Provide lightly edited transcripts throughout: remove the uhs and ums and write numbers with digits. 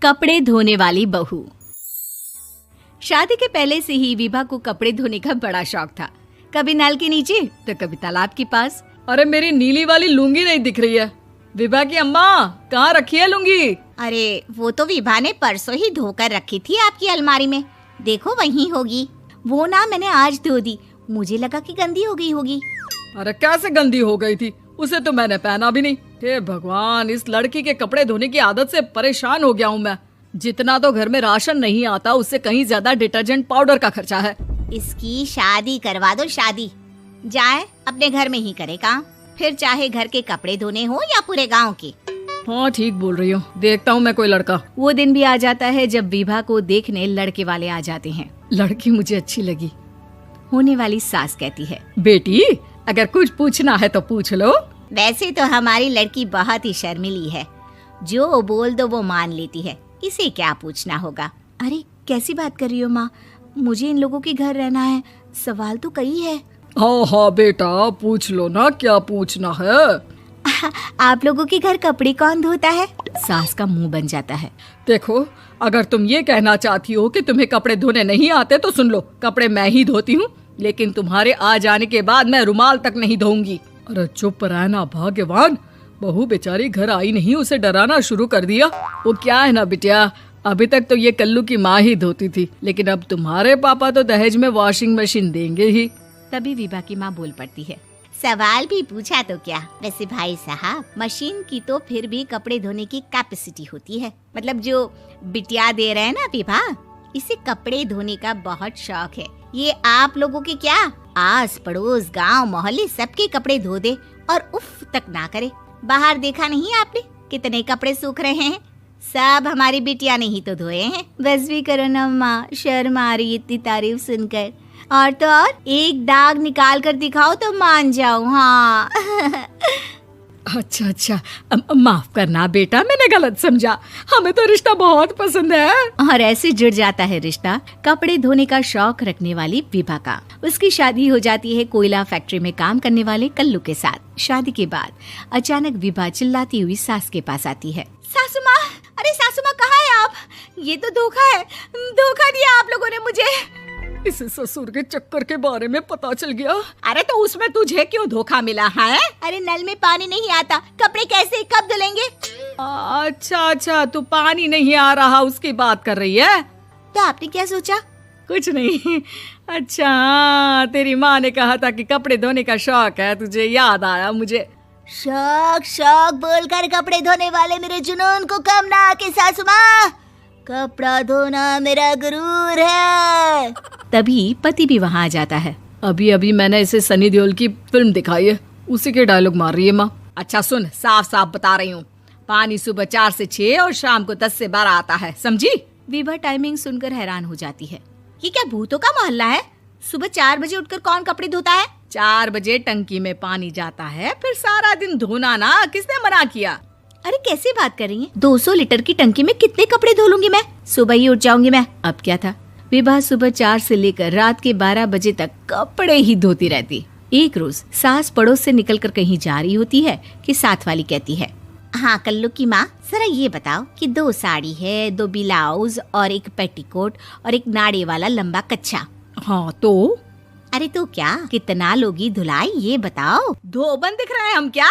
कपड़े धोने वाली बहू। शादी के पहले से ही विभा को कपड़े धोने का बड़ा शौक था। कभी नल के नीचे तो कभी तालाब के पास। अरे मेरी नीली वाली लुंगी नहीं दिख रही है। विभा की अम्मा, कहाँ रखी है लुंगी? अरे वो तो विभा ने परसों ही धोकर रखी थी आपकी अलमारी में, देखो वहीं होगी। वो ना मैंने आज धो दी, मुझे लगा कि गंदी हो गई होगी। अरे कैसे गंदी हो गई थी? उसे तो मैंने पहना भी नहीं। हे भगवान, इस लड़की के कपड़े धोने की आदत से परेशान हो गया हूँ मैं। जितना तो घर में राशन नहीं आता, उससे कहीं ज्यादा डिटर्जेंट पाउडर का खर्चा है। इसकी शादी करवा दो, शादी जाए अपने घर में ही करे काम, फिर चाहे घर के कपड़े धोने हो या पूरे गांव के। हाँ ठीक बोल रही हूँ, देखता हूँ मैं कोई लड़का। वो दिन भी आ जाता है जब विभा को देखने लड़के वाले आ जाते हैं। लड़की मुझे अच्छी लगी। होने वाली सास कहती है, बेटी अगर कुछ पूछना है तो पूछ लो। वैसे तो हमारी लड़की बहुत ही शर्मीली है, जो बोल दो वो मान लेती है, इसे क्या पूछना होगा। अरे कैसी बात कर रही हो माँ, मुझे इन लोगों के घर रहना है, सवाल तो कई है। हाँ हाँ बेटा, पूछ लो ना, क्या पूछना है। आप लोगों के घर कपड़े कौन धोता है? सास का मुंह बन जाता है। देखो, अगर तुम ये कहना चाहती हो कि तुम्हें कपड़े धोने नहीं आते तो सुन लो, कपड़े मैं ही धोती हूँ, लेकिन तुम्हारे आ जाने के बाद मैं रुमाल तक नहीं धोऊंगी। अरे चुप रहना भाग्यवान, बहू बेचारी घर आई नहीं, उसे डराना शुरू कर दिया। वो क्या है ना बिटिया, अभी तक तो ये कल्लू की माँ ही धोती थी, लेकिन अब तुम्हारे पापा तो दहेज में वॉशिंग मशीन देंगे ही। तभी विभा की माँ बोल पड़ती है, सवाल भी पूछा तो क्या। वैसे भाई साहब, मशीन की तो फिर भी कपड़े धोने की कैपेसिटी होती है। मतलब जो बिटिया दे रहे हैं ना विभा, इसे कपड़े धोने का बहुत शौक है। ये आप लोगों के क्या, आस पड़ोस गांव मोहल्ले सबके कपड़े धो दे और उफ तक ना करे। बाहर देखा नहीं आपने कितने कपड़े सूख रहे हैं? सब हमारी बिटिया ने ही तो धोए हैं। बस भी करो ना माँ, शर्म आ रही इतनी तारीफ सुनकर। और तो और एक दाग निकाल कर दिखाओ तो मान जाऊं। हाँ अच्छा, माफ करना बेटा, मैंने गलत समझा। हमें तो रिश्ता बहुत पसंद है। और ऐसे जुड़ जाता है रिश्ता कपड़े धोने का शौक रखने वाली विभा का। उसकी शादी हो जाती है कोयला फैक्ट्री में काम करने वाले कल्लू के साथ। शादी के बाद अचानक विभा चिल्लाती हुई सास के पास आती है। सासू माँ, अरे सासू माँ कहाँ है आप? ये तो धोखा है, धोखा दिया आप लोगों ने मुझे। इसे ससुर के चक्कर के बारे में पता चल गया। अरे तो उसमें तुझे क्यों धोखा मिला है? अरे नल में पानी नहीं आता, कपड़े कैसे कब धुलेंगे? अच्छा, तू पानी नहीं आ रहा उसकी बात कर रही है। तो आपने क्या सोचा? कुछ नहीं। अच्छा, तेरी माँ ने कहा था कि कपड़े धोने का शौक है तुझे, याद आया मुझे। शौक बोलकर कपड़े धोने वाले मेरे जुनून को कम ना आके सासू माँ, कपड़ा धोना मेरा गुरूर है। तभी पति भी वहाँ आ जाता है। अभी मैंने इसे सनी देओल की फिल्म दिखाई है, उसी के डायलॉग मार रही है माँ। अच्छा सुन, साफ साफ बता रही हूँ, पानी सुबह 4 से 6 और शाम को 10 से 12 आता है, समझी? विभा टाइमिंग सुनकर हैरान हो जाती है। ये क्या भूतों का मोहल्ला है? सुबह 4 बजे उठकर कौन कपड़े धोता है? 4 बजे टंकी में पानी जाता है, फिर सारा दिन धोना ना, किसने मना किया? अरे कैसी बात कर रही हैं? 200 लीटर की टंकी में कितने कपड़े धो लूंगी मैं? सुबह ही उठ जाऊंगी मैं। अब क्या था, विभा सुबह 4 से लेकर रात के 12 बजे तक कपड़े ही धोती रहती। एक रोज सास पड़ोस से निकलकर कहीं जा रही होती है कि साथ वाली कहती है, हाँ कल्लू की माँ, जरा ये बताओ कि 2 साड़ी है, 2 ब्लाउज और एक पेटीकोट और एक नाड़े वाला लंबा कच्छा। हाँ तो? अरे तो क्या, कितना लोगी धुलाई ये बताओ। धोबन दिख रहे हैं हम क्या?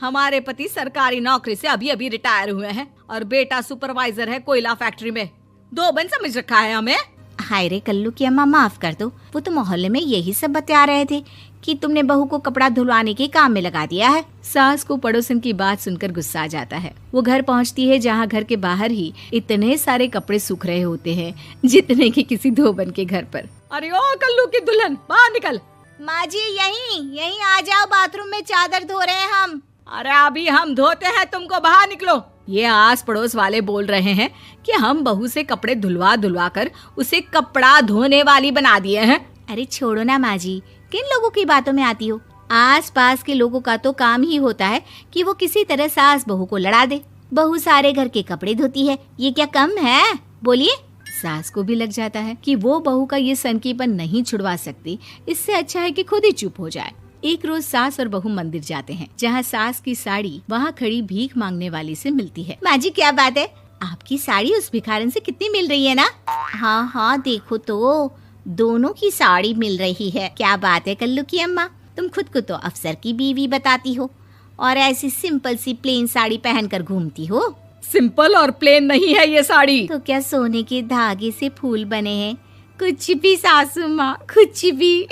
हमारे पति सरकारी नौकरी से अभी रिटायर हुए हैं और बेटा सुपरवाइजर है कोयला फैक्ट्री में। धोबन समझ रखा है हमें? हाय रे कल्लू की अम्मा, माफ कर दो, वो तो मोहल्ले में यही सब बता रहे थे कि तुमने बहू को कपड़ा धुलवाने के काम में लगा दिया है। सास को पड़ोसन की बात सुनकर गुस्सा आ जाता है। वो घर पहुंचती है जहां घर के बाहर ही इतने सारे कपड़े सूख रहे होते हैं जितने कि किसी धोबन के घर पर। अरे ओ कल्लू की दुल्हन, बाहर निकल। माँ जी यहीं आ जाओ, बाथरूम में चादर धो रहे हैं हम। अरे अभी हम धोते हैं, तुमको बाहर निकलो। ये आस पड़ोस वाले बोल रहे हैं कि हम बहू से कपड़े धुलवा कर उसे कपड़ा धोने वाली बना दिए हैं। अरे छोड़ो ना माँ जी, किन लोगों की बातों में आती हो? आस पास के लोगों का तो काम ही होता है कि वो किसी तरह सास बहू को लड़ा दे। बहू सारे घर के कपड़े धोती है, ये क्या कम है? बोलिए। सास को भी लग जाता है कि वो बहू का ये सनकीपन नहीं छुड़वा सकती, इससे अच्छा है कि खुद ही चुप हो जाए। एक रोज सास और बहू मंदिर जाते हैं, जहाँ सास की साड़ी वहाँ खड़ी भीख मांगने वाली से मिलती है। माँ जी क्या बात है, आपकी साड़ी उस भिखारन से कितनी मिल रही है ना? हाँ हाँ, देखो तो दोनों की साड़ी मिल रही है। क्या बात है कल्लू की अम्मा, तुम खुद को तो अफसर की बीवी बताती हो और ऐसी सिंपल सी प्लेन साड़ी पहनकर घूमती हो। सिंपल और प्लेन नहीं है ये साड़ी। तो क्या सोने के धागे से फूल बने हैं? कुछ भी सासू माँ, कुछ भी।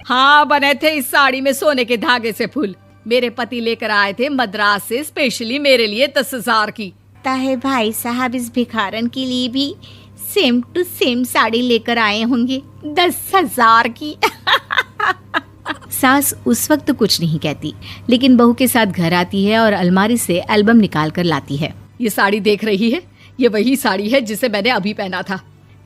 हाँ, बने थे इस साड़ी में सोने के धागे से फूल। मेरे पति लेकर आए थे मद्रास से स्पेशली मेरे लिए 10,000 की। ताहे भाई साहब इस भिखारन के लिए भी सेम टू सेम साड़ी लेकर आए होंगे 10,000 की। सास उस वक्त कुछ नहीं कहती, लेकिन बहू के साथ घर आती है और अलमारी से एल्बम निकाल कर लाती है। ये साड़ी देख रही है, ये वही साड़ी है जिसे मैंने अभी पहना था।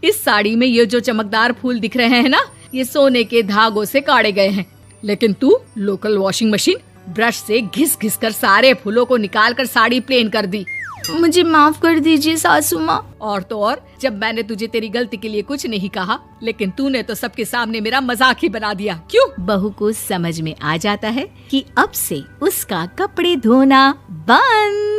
इस साड़ी में ये जो चमकदार फूल दिख रहे हैं ना, ये सोने के धागों से काढ़े गए हैं। लेकिन तू लोकल वॉशिंग मशीन ब्रश से घिस घिस कर सारे फूलों को निकाल कर साड़ी प्लेन कर दी। मुझे माफ कर दीजिए सासू माँ। और तो और, जब मैंने तुझे तेरी गलती के लिए कुछ नहीं कहा, लेकिन तूने तो सबके सामने मेरा मजाक ही बना दिया। क्यों? बहू को समझ में आ जाता है कि अब से उसका कपड़े धोना बंद।